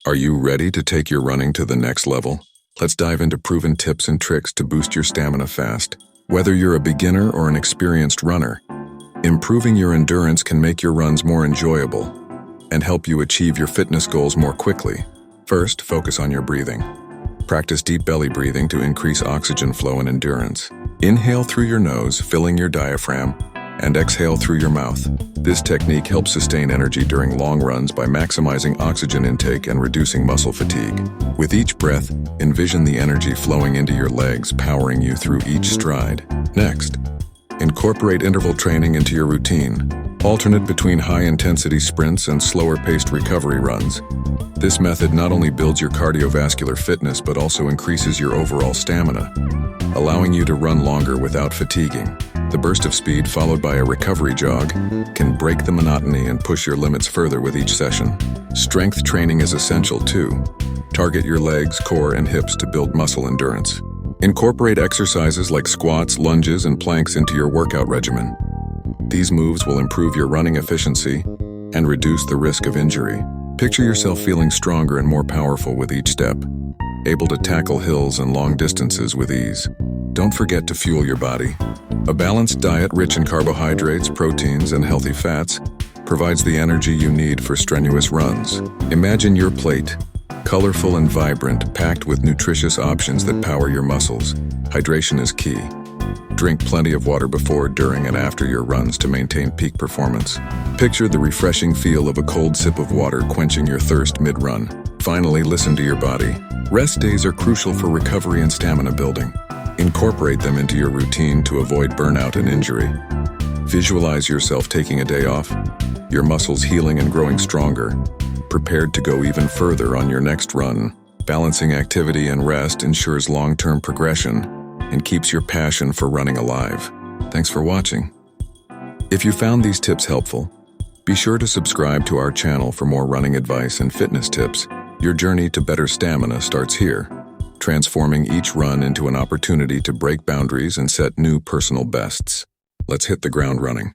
Are you ready to take your running to the next level? Let's dive into proven tips and tricks to boost your stamina fast. Whether you're a beginner or an experienced runner, improving your endurance can make your runs more enjoyable and help you achieve your fitness goals more quickly. First, focus on your breathing. Practice deep belly breathing to increase oxygen flow and endurance. Inhale through your nose, filling your diaphragm, and exhale through your mouth. This technique helps sustain energy during long runs by maximizing oxygen intake and reducing muscle fatigue. With each breath, envision the energy flowing into your legs, powering you through each stride. Next, incorporate interval training into your routine. Alternate between high-intensity sprints and slower-paced recovery runs. This method not only builds your cardiovascular fitness but also increases your overall stamina, allowing you to run longer without fatiguing. The burst of speed followed by a recovery jog can break the monotony and push your limits further with each session. Strength training is essential too. Target your legs, core, and hips to build muscle endurance. Incorporate exercises like squats, lunges, and planks into your workout regimen. These moves will improve your running efficiency and reduce the risk of injury. Picture yourself feeling stronger and more powerful with each step, able to tackle hills and long distances with ease. Don't forget to fuel your body. A balanced diet rich in carbohydrates, proteins, and healthy fats provides the energy you need for strenuous runs. Imagine your plate, colorful and vibrant, packed with nutritious options that power your muscles. Hydration is key. Drink plenty of water before, during, and after your runs to maintain peak performance. Picture the refreshing feel of a cold sip of water quenching your thirst mid-run. Finally, listen to your body. Rest days are crucial for recovery and stamina building. Incorporate them into your routine to avoid burnout and injury. Visualize yourself taking a day off, your muscles healing and growing stronger, prepared to go even further on your next run. Balancing activity and rest ensures long-term progression and keeps your passion for running alive. Thanks for watching. If you found these tips helpful, be sure to subscribe to our channel for more running advice and fitness tips. Your journey to better stamina starts here, transforming each run into an opportunity to break boundaries and set new personal bests. Let's hit the ground running.